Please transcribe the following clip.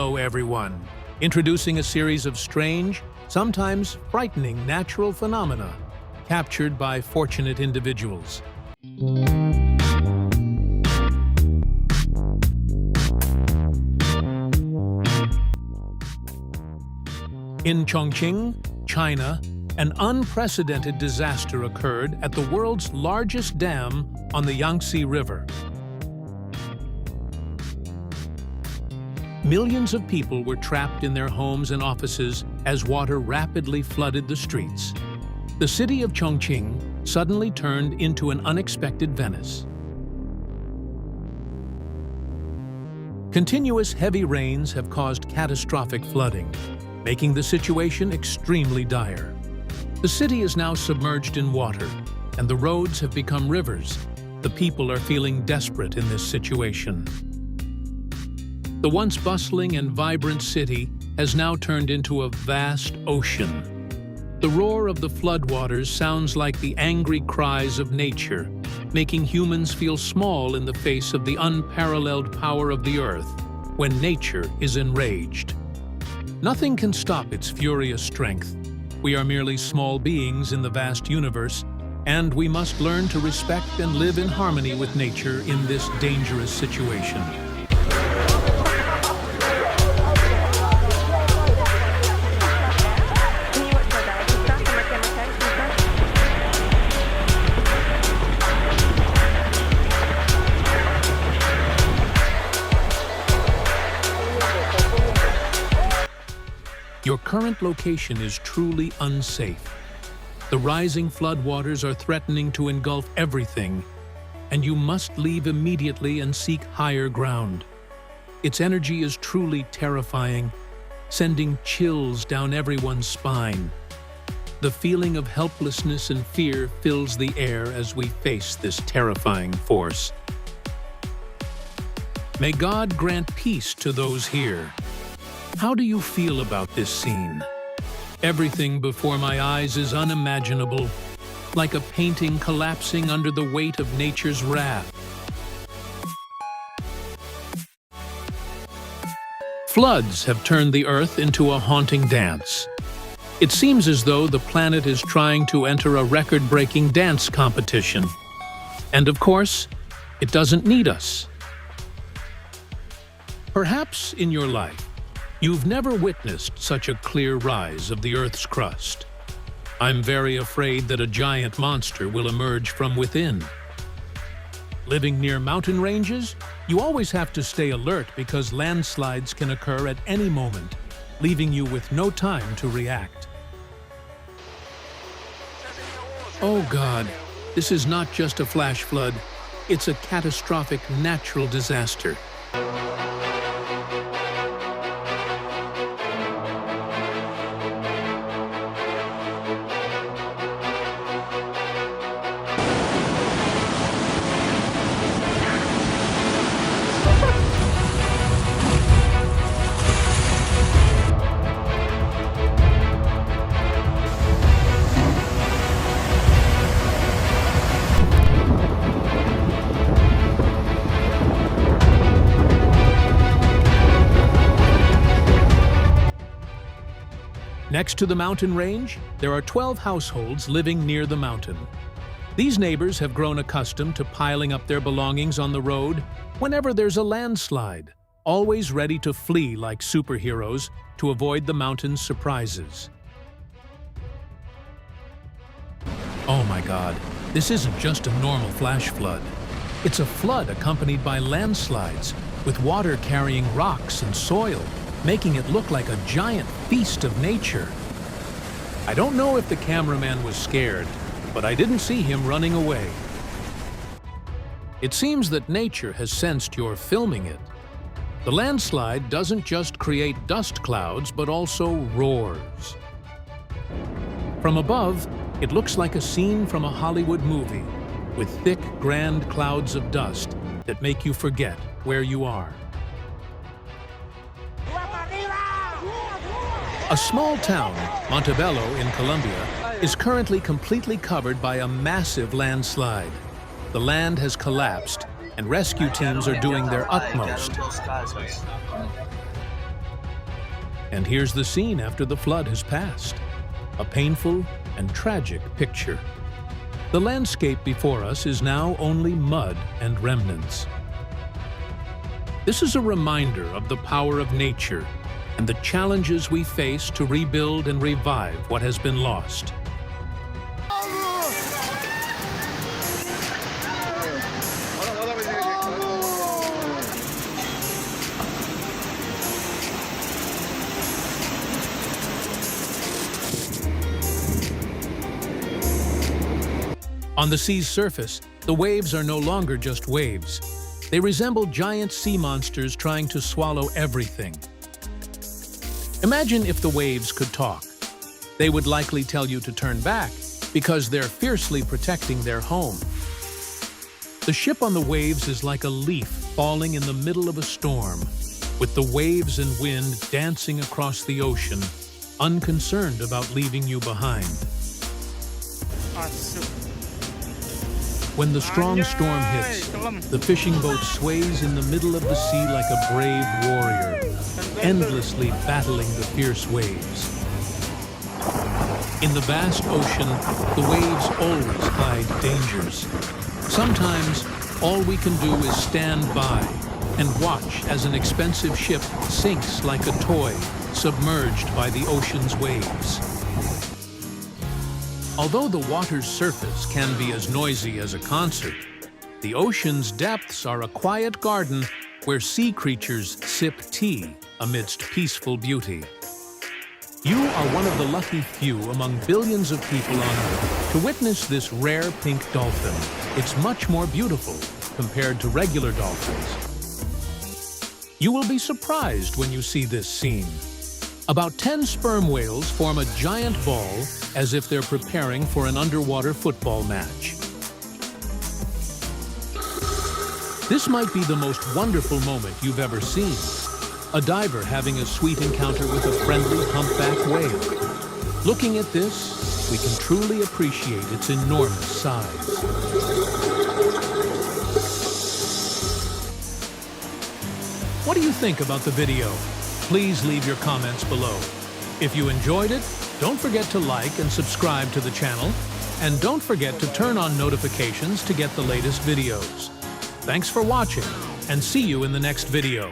Hello, everyone. Introducing a series of strange, sometimes frightening natural phenomena captured by fortunate individuals. In Chongqing, China, an unprecedented disaster occurred at the world's largest dam on the Yangtze River. Millions of people were trapped in their homes and offices as water rapidly flooded the streets. The city of Chongqing suddenly turned into an unexpected Venice. Continuous heavy rains have caused catastrophic flooding, making the situation extremely dire. The city is now submerged in water, and the roads have become rivers. The people are feeling desperate in this situation. The once bustling and vibrant city has now turned into a vast ocean. The roar of the floodwaters sounds like the angry cries of nature, making humans feel small in the face of the unparalleled power of the earth when nature is enraged. Nothing can stop its furious strength. We are merely small beings in the vast universe, and we must learn to respect and live in harmony with nature in this dangerous situation. Your current location is truly unsafe. The rising floodwaters are threatening to engulf everything, and you must leave immediately and seek higher ground. Its energy is truly terrifying, sending chills down everyone's spine. The feeling of helplessness and fear fills the air as we face this terrifying force. May God grant peace to those here. How do you feel about this scene? Everything before my eyes is unimaginable, like a painting collapsing under the weight of nature's wrath. Floods have turned the earth into a haunting dance. It seems as though the planet is trying to enter a record-breaking dance competition. And of course, it doesn't need us. Perhaps in your life, you've never witnessed such a clear rise of the Earth's crust. I'm very afraid that a giant monster will emerge from within. Living near mountain ranges, you always have to stay alert because landslides can occur at any moment, leaving you with no time to react. Oh God, this is not just a flash flood, it's a catastrophic natural disaster. Next to the mountain range, there are 12 households living near the mountain. These neighbors have grown accustomed to piling up their belongings on the road whenever there's a landslide, always ready to flee like superheroes to avoid the mountain's surprises. Oh my God, this isn't just a normal flash flood. It's a flood accompanied by landslides, with water carrying rocks and soil, making it look like a giant feast of nature. I don't know if the cameraman was scared, but I didn't see him running away. It seems that nature has sensed you're filming it. The landslide doesn't just create dust clouds, but also roars. From above, it looks like a scene from a Hollywood movie, with thick, grand clouds of dust that make you forget where you are. A small town, Montebello in Colombia, is currently completely covered by a massive landslide. The land has collapsed, and rescue teams are doing their utmost. And here's the scene after the flood has passed. A painful and tragic picture. The landscape before us is now only mud and remnants. This is a reminder of the power of nature and the challenges we face to rebuild and revive what has been lost. On the sea's surface, the waves are no longer just waves. They resemble giant sea monsters trying to swallow everything. Imagine if the waves could talk. They would likely tell you to turn back because they're fiercely protecting their home. The ship on the waves is like a leaf falling in the middle of a storm, with the waves and wind dancing across the ocean, unconcerned about leaving you behind. When the strong storm hits, the fishing boat sways in the middle of the sea like a brave warrior, endlessly battling the fierce waves. In the vast ocean, the waves always hide dangers. Sometimes, all we can do is stand by and watch as an expensive ship sinks like a toy, submerged by the ocean's waves. Although the water's surface can be as noisy as a concert, the ocean's depths are a quiet garden where sea creatures sip tea amidst peaceful beauty. You are one of the lucky few among billions of people on Earth to witness this rare pink dolphin. It's much more beautiful compared to regular dolphins. You will be surprised when you see this scene. About 10 sperm whales form a giant ball as if they're preparing for an underwater football match. This might be the most wonderful moment you've ever seen. A diver having a sweet encounter with a friendly humpback whale. Looking at this, we can truly appreciate its enormous size. What do you think about the video? Please leave your comments below. If you enjoyed it, don't forget to like and subscribe to the channel, and don't forget to turn on notifications to get the latest videos. Thanks for watching, and see you in the next video.